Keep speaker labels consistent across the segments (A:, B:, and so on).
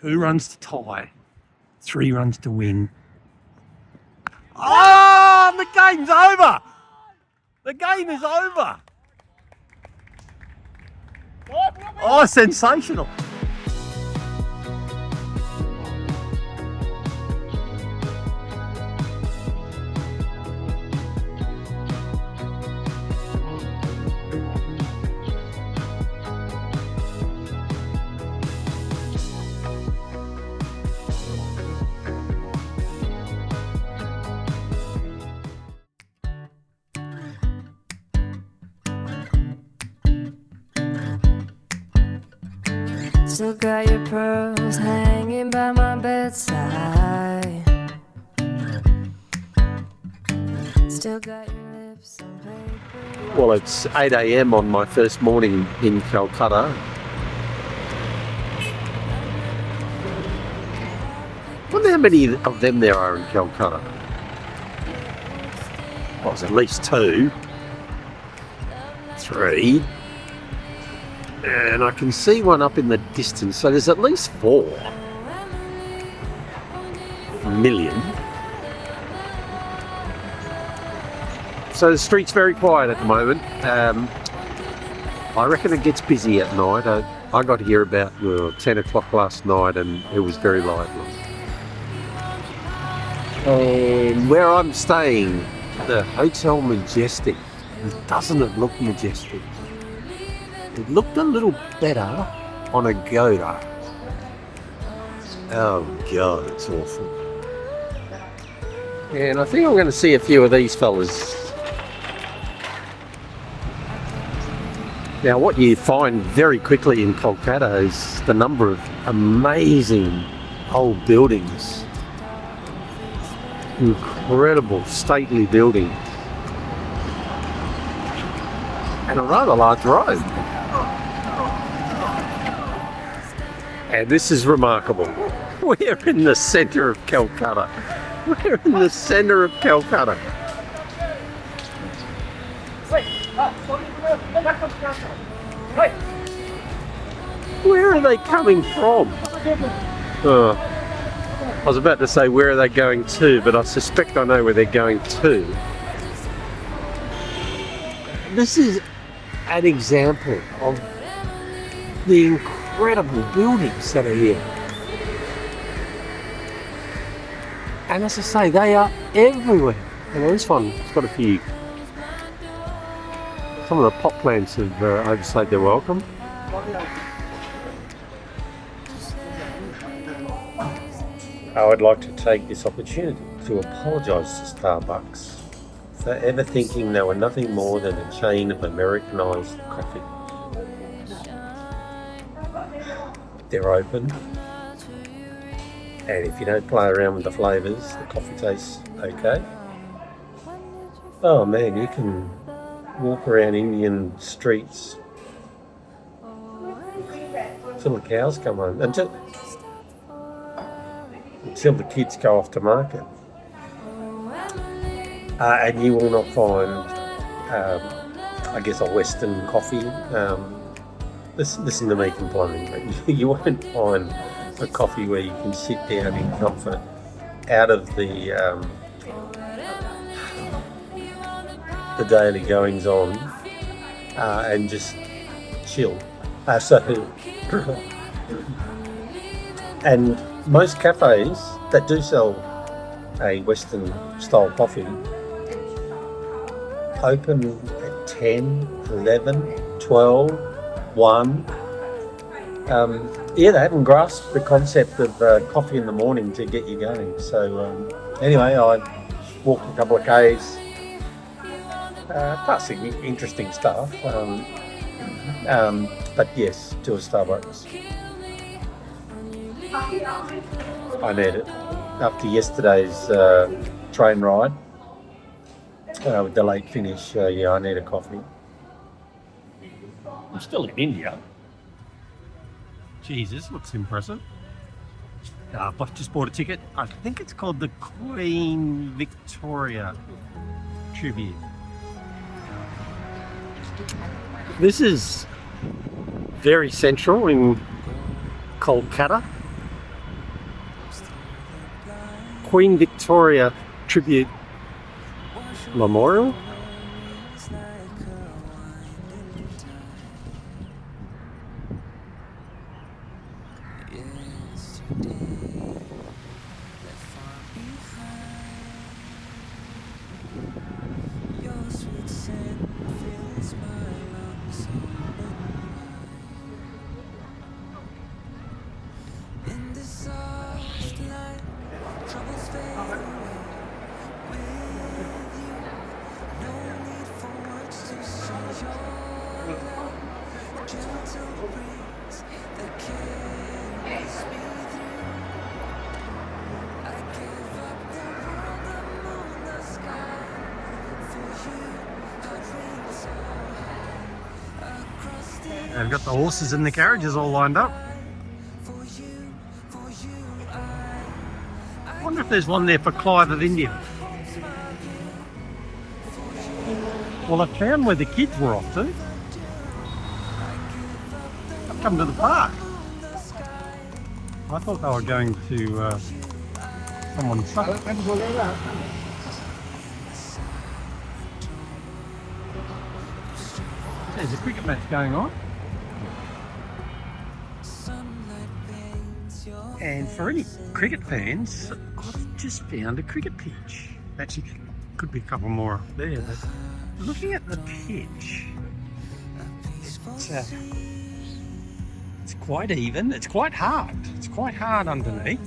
A: 2 runs to tie, 3 runs to win. Oh, the game's over! The game is over! Oh, sensational!
B: Still got your pearls hanging by my bedside. Still got your lips on paper.
A: Well, it's 8 a.m. on my first morning in Kolkata. I wonder how many of them there are in Kolkata. Well, there's at least 2, 3. And I can see one up in the distance, so there's at least 4 million. So the street's very quiet at the moment. I reckon it gets busy at night. I got here about 10 o'clock last night and it was very lively. And where I'm staying, the Hotel Majestic, doesn't it look majestic? It looked a little better on a Goda. Oh God, it's awful. And I think I'm going to see a few of these fellas. Now, what you find very quickly in Kolkata is the number of amazing old buildings. Incredible, stately buildings. And a rather large road. And this is remarkable. We're in the centre of Kolkata. We're in the centre of Kolkata. Where are they coming from? I was about to say where are they going to, but I suspect I know where they're going to. This is an example of the incredible buildings that are here. And as I say, they are everywhere. And this one's got a few. Some of the pot plants have overstayed their welcome. I would like to take this opportunity to apologise to Starbucks for ever thinking they were nothing more than a chain of Americanised coffee. They're open, and if you don't play around with the flavours, the coffee tastes okay. Oh man, you can walk around Indian streets until the cows come home, until the kids go off to market. And you will not find, I guess, a Western coffee. Listen to me complain. You won't find a coffee where you can sit down in comfort out of the daily goings on and just chill. And most cafes that do sell a Western style coffee open at 10, 11, 12, 1. They haven't grasped the concept of coffee in the morning to get you going. So anyway, I walked a couple of Ks, plus interesting stuff. But yes, to a Starbucks. I need it. After yesterday's train ride, with the late finish, I need a coffee. I'm still in India. Jesus, looks impressive. I've just bought a ticket. I think it's called the Queen Victoria Tribute. This is very central in Kolkata. Queen Victoria Tribute Memorial. They've got the horses and the carriages all lined up. I wonder if there's one there for Clive of India. Well, I found where the kids were off to. I've come to the park. I thought they were going to someone's site. There's a cricket match going on. And for any cricket fans, I've just found a cricket pitch. Actually, could be a couple more up there, but looking at the pitch, it's quite even. It's quite hard. It's quite hard underneath.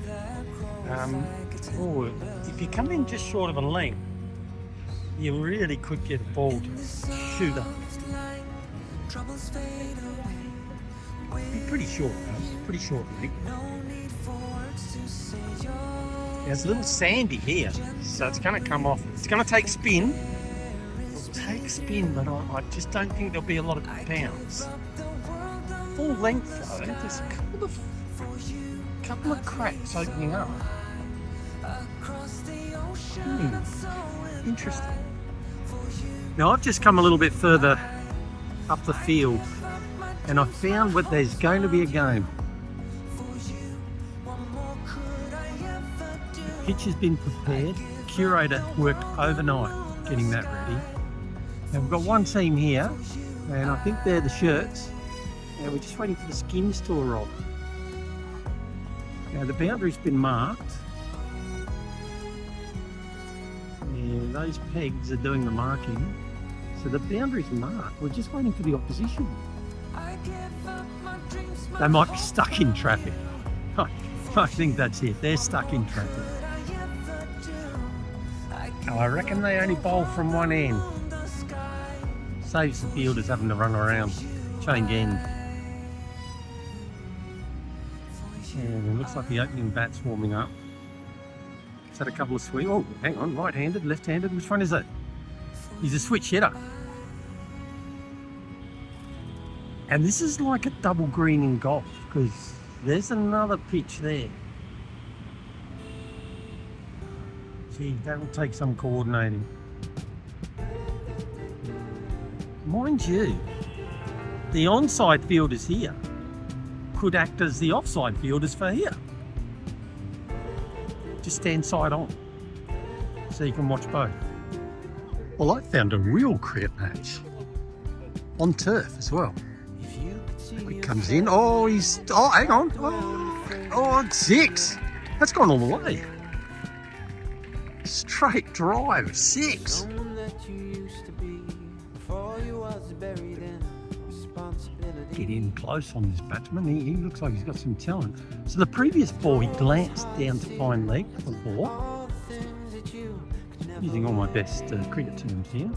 A: If you come in just short of a length, you really could get a ball to shoot up. Pretty short, though. Pretty short length. There's a little sandy here, so it's going to come off. It's going to take spin. It'll take spin, but I just don't think there'll be a lot of bounce. Full length though, there's a couple of cracks opening up. Interesting. Now I've just come a little bit further up the field, and I found that there's going to be a game. The pitch has been prepared. The curator worked overnight getting that ready. Now we've got one team here, and I think they're the shirts. And we're just waiting for the skins to arrive. Now the boundary's been marked. And those pegs are doing the marking. So the boundary's marked. We're just waiting for the opposition. They might be stuck in traffic. I think that's it. They're stuck in traffic. I reckon they only bowl from one end. Saves the fielders having to run around, change end. And it looks like the opening bat's warming up. Is that a couple of swings? Oh, hang on, right-handed, left-handed, which one is it? He's a switch hitter. And this is like a double green in golf, because there's another pitch there. Gee, that'll take some coordinating. Mind you, the onside fielders here could act as the offside fielders for here. Just stand side on, so you can watch both. Well, I found a real cricket match on turf as well. He comes in. Oh, hang on. Oh, it's 6. That's gone all the way. Straight drive, 6. Get in close on this batsman. He looks like he's got some talent. So the previous ball, he glanced down to find leg for the ball. Using all my best cricket terms here.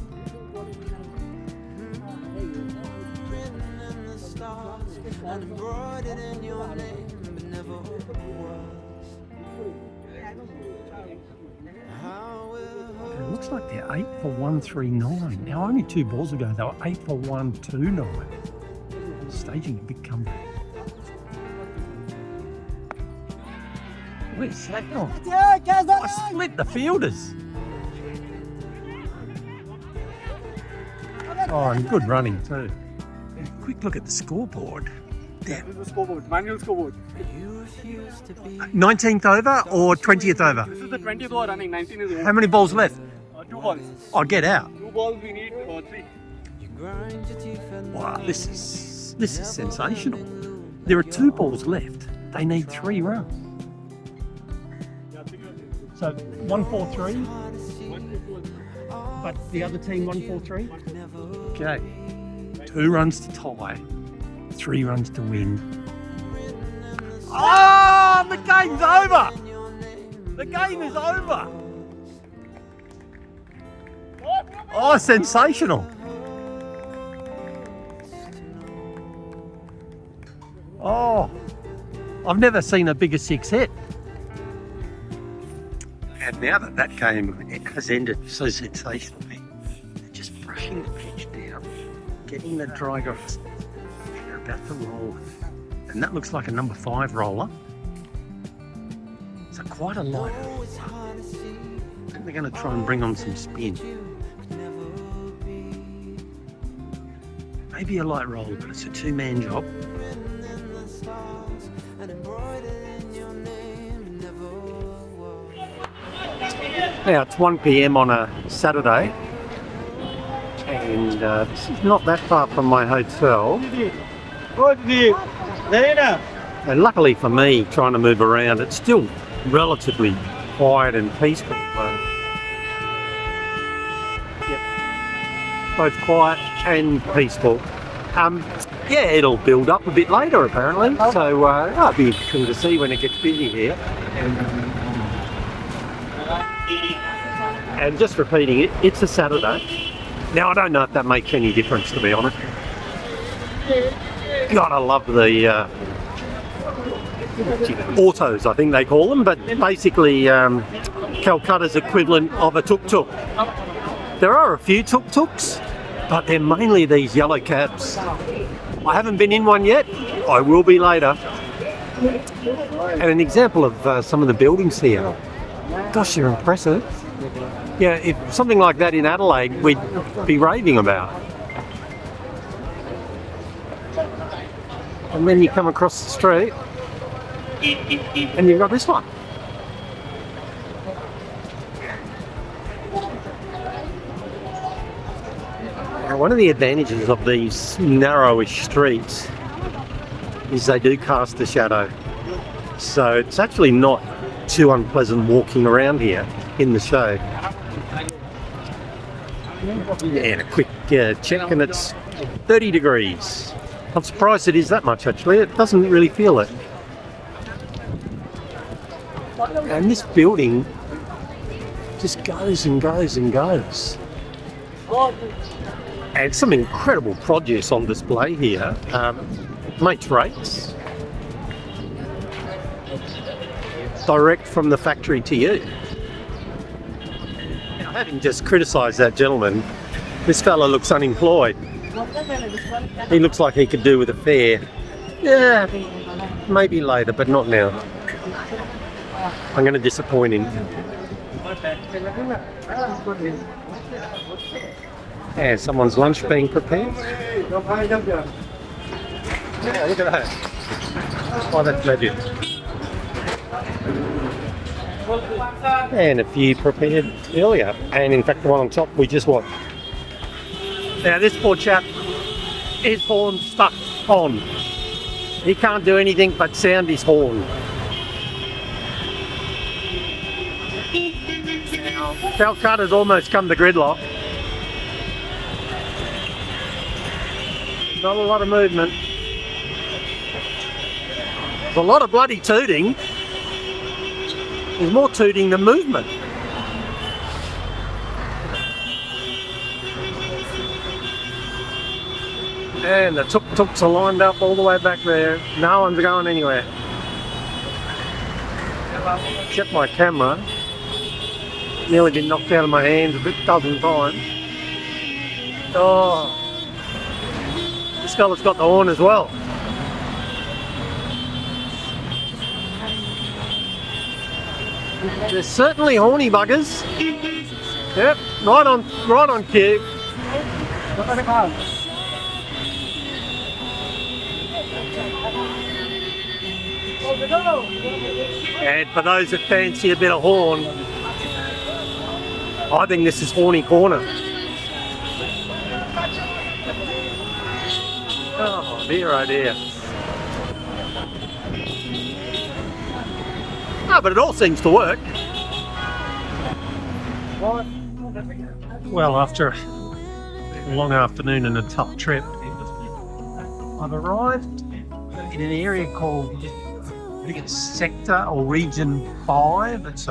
A: It looks like they're 8 for 139. Now, only 2 balls ago, they were 8 for 129. Staging a big comeback. Where's that gone? I split the fielders. Oh, and good running too. Quick look at the scoreboard.
C: This is the scoreboard, manual scoreboard.
A: 19th over or 20th over?
C: This is the 20th over running, 19 is over.
A: How many balls left?
C: 2 balls.
A: I'll get out.
C: 2 balls, we need 3.
A: Wow, this is sensational. There are 2 balls left. They need 3 runs. So 1-4-3, but the other team 1-4-3. Okay, 2 runs to tie, 3 runs to win. Oh, the game's over. The game is over. Oh, sensational. Oh, I've never seen a bigger 6 hit. And now that game has ended so sensationally, they're just brushing the pitch down, getting the dry grass. They're about to roll. And that looks like a number 5 roller. So quite a light. I think they're going to try and bring on some spin. Maybe a light roll, but it's a 2-man job. Now it's 1 p.m. on a Saturday, and this is not that far from my hotel. And luckily for me, trying to move around, it's still relatively quiet and peaceful. Yep, both quiet and peaceful. Yeah, it'll build up a bit later apparently, so it'll be interesting to see when it gets busy here. And just repeating it, it's a Saturday. Now I don't know if that makes any difference, to be honest. God, I love the autos, I think they call them, but basically Kolkata's equivalent of a tuk-tuk. There are a few tuk-tuks, but they're mainly these yellow cabs. I haven't been in one yet, I will be later. And an example of some of the buildings here. Gosh, they're impressive. Yeah, if something like that in Adelaide, we'd be raving about. And then you come across the street, and you've got this one. Now, one of the advantages of these narrowish streets is they do cast a shadow. So it's actually not too unpleasant walking around here in the shade. And a quick check, and it's 30 degrees. I'm surprised it is that much actually, it doesn't really feel it. And this building just goes and goes and goes. And some incredible produce on display here. Mates rates. Direct from the factory to you. Now, having just criticised that gentleman, this fella looks unemployed. He looks like he could do with a fare. Yeah, maybe later, but not now. I'm going to disappoint him. Yeah, someone's lunch being prepared. Yeah, look at that. Oh, that's magic. And a few prepared earlier, and in fact the one on top we just watched. Now this poor chap, his horn stuck on. He can't do anything but sound his horn. Now, Kolkata's almost come to gridlock. Not a lot of movement. There's a lot of bloody tooting. There's more tooting than movement. And the tuk-tuks are lined up all the way back there. No one's going anywhere. Except my camera. Nearly been knocked out of my hands a dozen times. Oh, this fella's got the horn as well. They're certainly horny buggers. Yep, right on cue. And for those that fancy a bit of horn, I think this is Horny Corner. Oh dear, oh dear. Ah, but it all seems to work. Well, after a long afternoon and a tough trip, I've arrived in an area called, I think it's Sector or Region 5. It's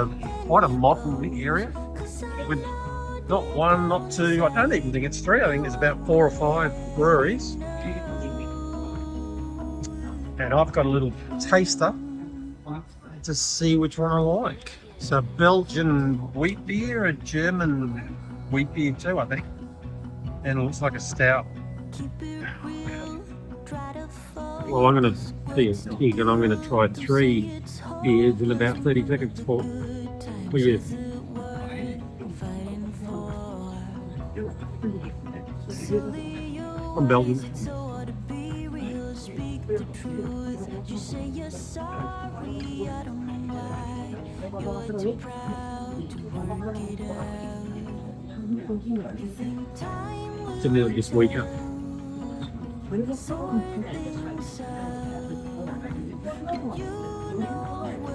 A: quite a modern area with not one, not two, I don't even think it's three. I think there's about 4 or 5 breweries. And I've got a little taster to see which one I like. So Belgian wheat beer, a German wheat beer too, I think. And it looks like a stout. Well, I'm going to see a pig and I'm going to try 3 beers in about 30 seconds for you. I'm Belgian. It's a little just weaker.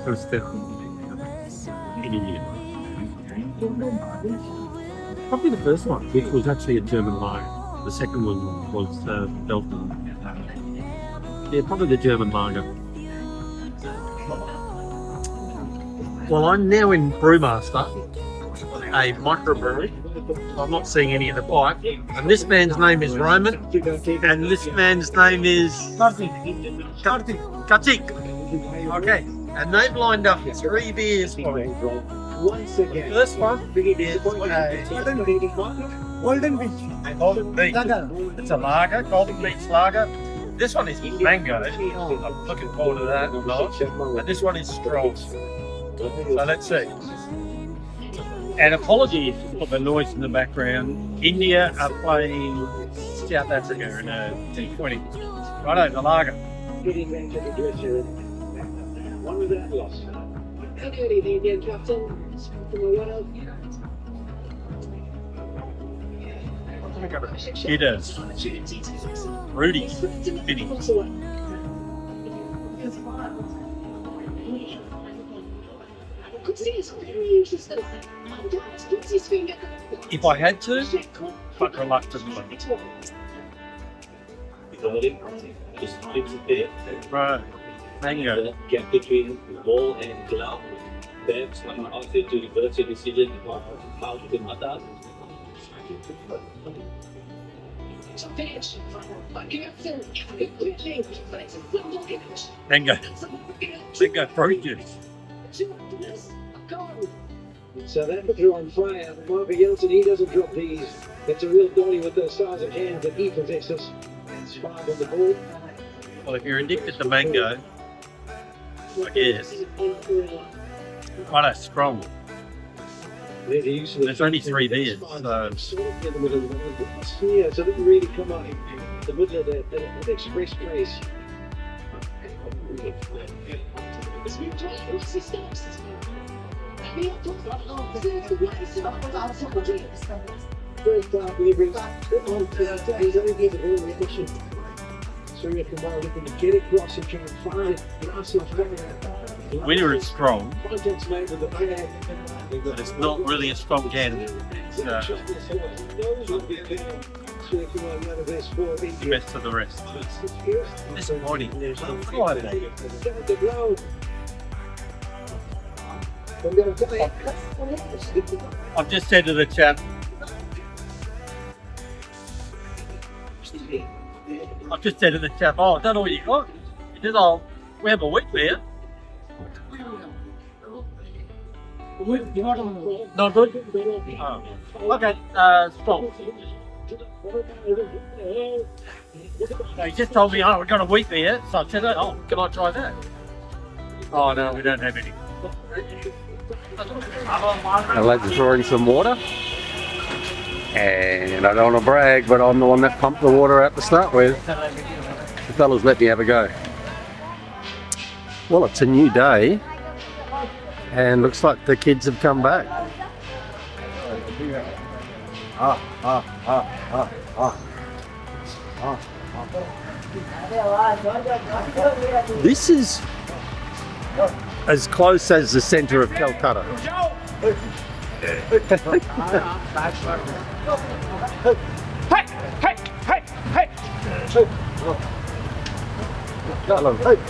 A: So still probably the first one, which was actually a German lager. The second one was Belgian. Yeah, probably the German lager. Well, I'm now in Brewmaster, a microbrewery. I'm not seeing any of the pipe. And this man's name is Roman, and this man's name is Kartik. Okay, and they've lined up 3 beers for me. The first one is Golden Beach. It's a lager, Golden Beach lager. This one is mango. I'm looking forward to that. And this one is strong. So let's see. And apologies for the noise in the background. India are playing South Africa in a T20. Righto, the lager.
D: One without loss. Good evening, Indian captain.
A: It is. Rudy. Vinny. If I had to, but reluctantly. Right. Mango.
D: Gap between ball and glove. Perhaps when I asked you to reverse your decision about how to do that.
A: Mango. Mango fruit juice.
D: South Africa on fire. Marvin Yeltsin, he doesn't drop these. It's a real dolly with the size of hands that he possesses. It's 5 on the ball.
A: Well, if you're addicted to mango, I guess. Quite a strong. There's only 3 beers, so.
D: Yeah, so it didn't really come out in the middle of the express place. First half, we bring on Thursday. He's only getting a real reaction. So we have to looking to get across and try and find the Arsenal player.
A: Winner is strong,
D: Contacts made with the bag.
A: but it's not really a strong candidate. It's the best of the rest. Disappointing. I've just said to the chap, oh, I don't know what you got. He said, oh, we have a wheat beer. Not good? Oh. Okay, strong. So he just told me, oh, we've got a wheat beer. So I said, oh, can I try that? Oh, no, we don't have any.
E: The lads are throwing some water, and I don't want to brag, but I'm the one that pumped the water out to start with. The fellas let me have a go.
A: Well, it's a new day, and looks like the kids have come back. This is as close as the centre of Kolkata.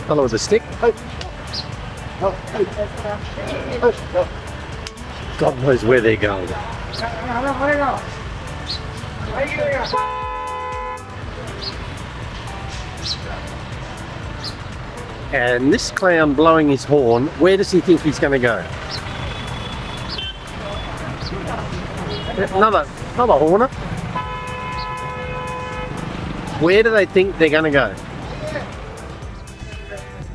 A: Fellow with a stick. God knows where they're going. And this clown blowing his horn, where does he think he's going to go? Another horner. Where do they think they're going to go?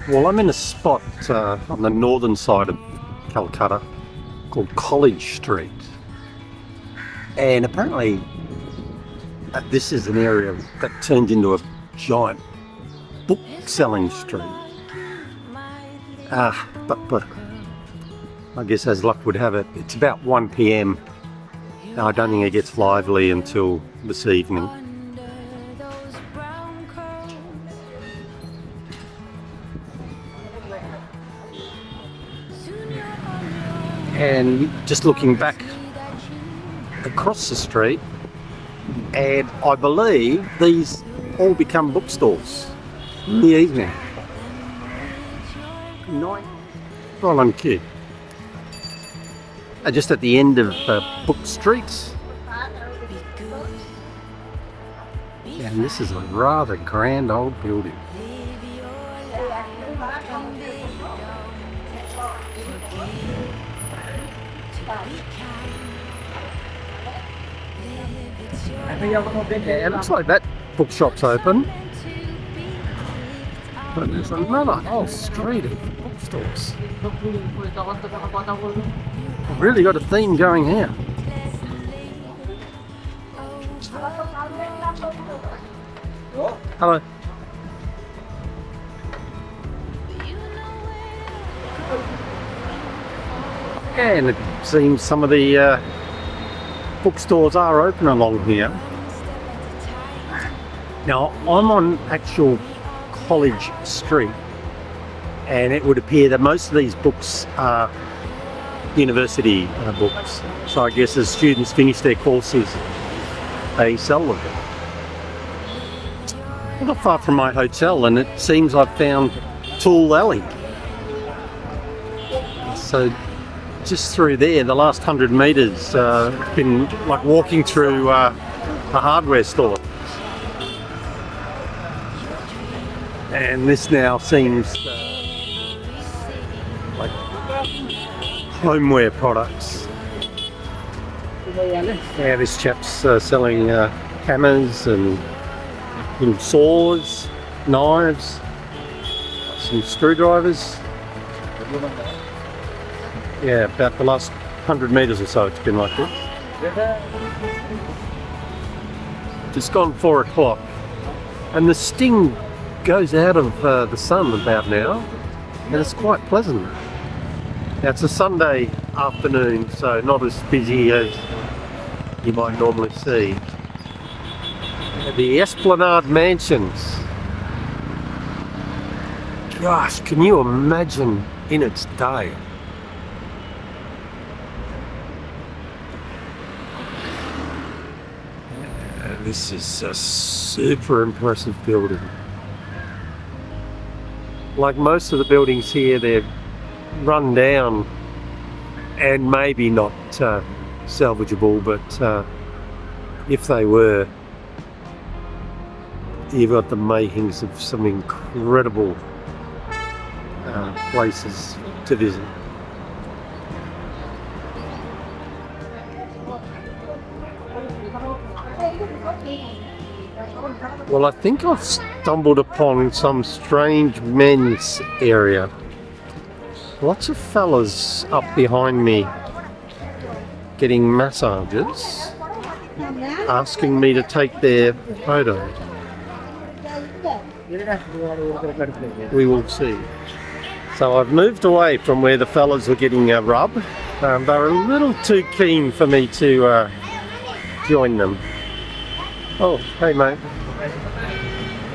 A: Well, I'm in a spot on the northern side of Calcutta called College Street. And apparently this is an area that turned into a giant book selling street. But I guess as luck would have it, it's about 1 p.m. I don't think it gets lively until this evening. And just looking back across the street, and I believe these all become bookstores in the evening. Well done, kid. Just at the end of Book Street. And this is a rather grand old building. Yeah, it looks like that bookshop's open. But there's another whole street of bookstores. I've really got a theme going here. Hello. And it seems some of the bookstores are open along here. Now, I'm on actual College Street, and it would appear that most of these books are university books. So I guess as students finish their courses, they sell them. I'm not far from my hotel, and it seems I've found Tool Alley. So just through there, the last 100 metres, been like walking through a hardware store. And this now seems like homeware products. Yeah, this chap's selling hammers and little saws, knives, some screwdrivers. Yeah, about the last 100 metres or so it's been like this. Just gone 4 o'clock, and the sting goes out of the sun about now, and it's quite pleasant. Now it's a Sunday afternoon, so not as busy as you might normally see. The Esplanade Mansions. Gosh, can you imagine in its day? This is a super impressive building. Like most of the buildings here, they're run down and maybe not salvageable, but if they were, you've got the makings of some incredible places to visit. Well, I think I've stumbled upon some strange men's area. Lots of fellas up behind me getting massages, asking me to take their photo. We will see. So I've moved away from where the fellas were getting a rub. They're a little too keen for me to join them. Oh, hey mate.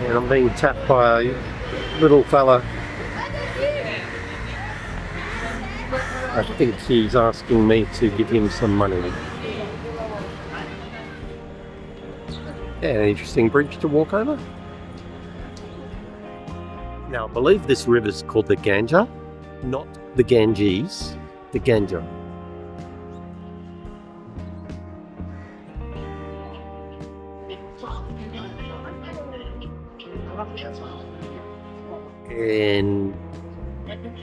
A: And I'm being tapped by a little fella. I think he's asking me to give him some money. Yeah, an interesting bridge to walk over. Now, I believe this river's called the Ganga, not the Ganges, the Ganga. And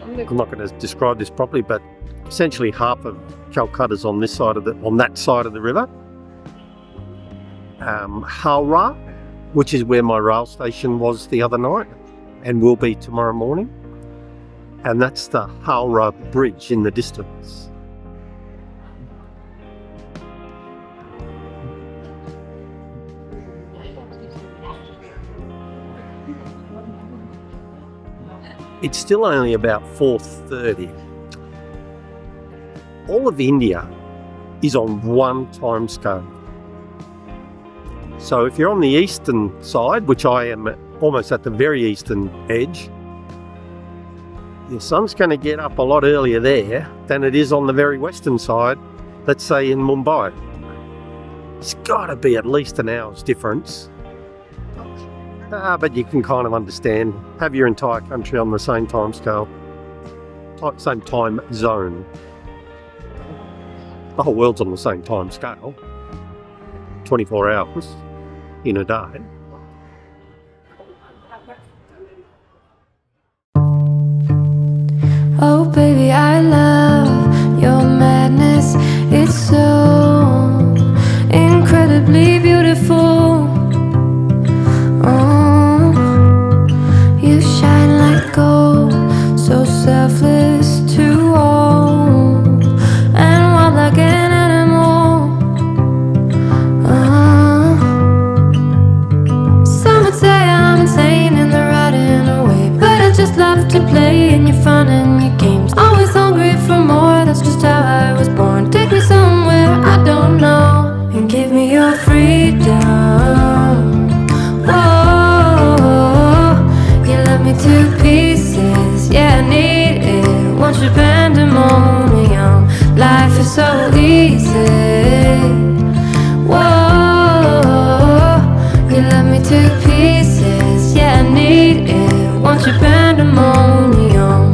A: I'm not going to describe this properly, but essentially half of Calcutta's on this side of on that side of the river. Howrah, which is where my rail station was the other night and will be tomorrow morning, and that's the Howrah Bridge in the distance. It's still only about 4:30. All of India is on one time scale. So if you're on the eastern side, which I am almost at the very eastern edge, the sun's going to get up a lot earlier there than it is on the very western side, let's say in Mumbai. It's got to be at least an hour's difference. But you can kind of understand, have your entire country on the same time scale, same time zone. The whole world's on the same time scale, 24 hours in a day.
B: Oh baby, I love your madness. It's so incredibly beautiful. Oh, you shine like gold, so selfless to all, and wild like an animal. Some would say I'm insane in the right in a way, but I just love to play in your fun and your games. Always hungry for more, that's just how I was born. Take me somewhere I don't know, and give me your freedom. To pieces, yeah, I need it. Want your pandemonium. Life is so easy. Whoa, you love me to pieces, yeah, I need it. Want your pandemonium.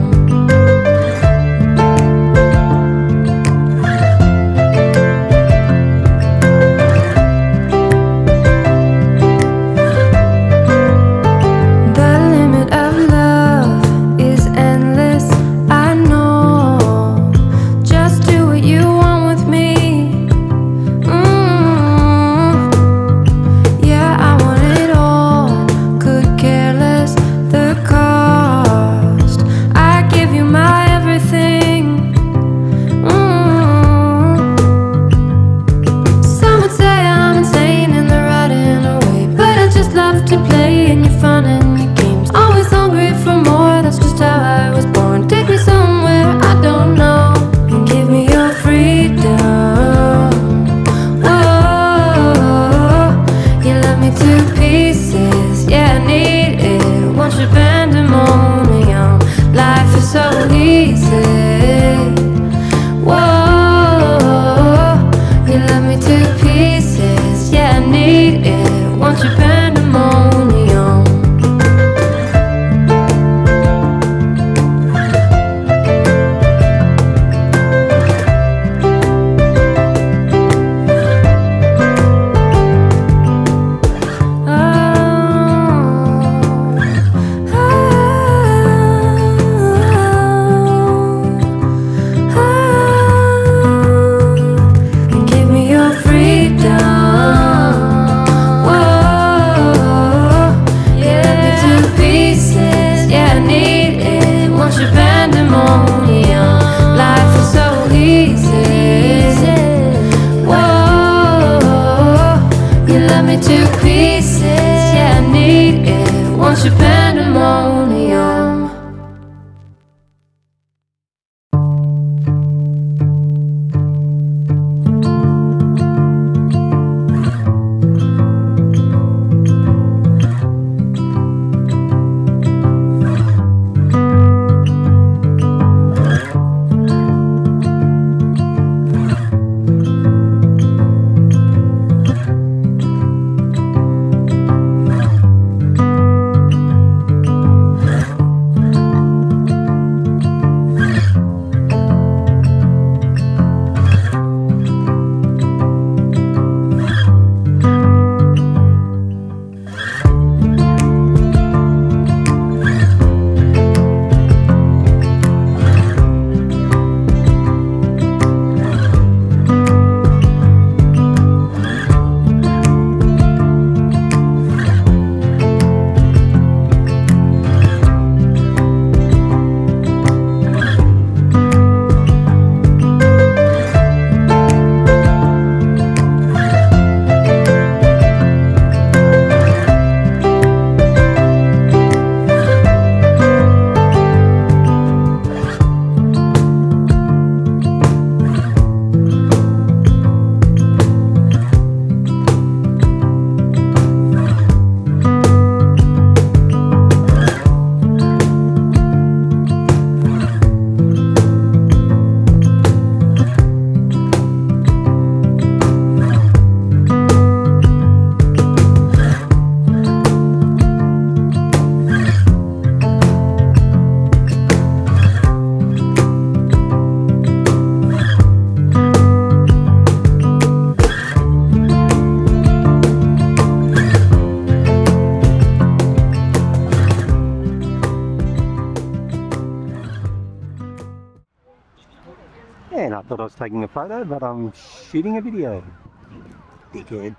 A: And I thought I was taking a photo, but I'm shooting a video. Dickhead.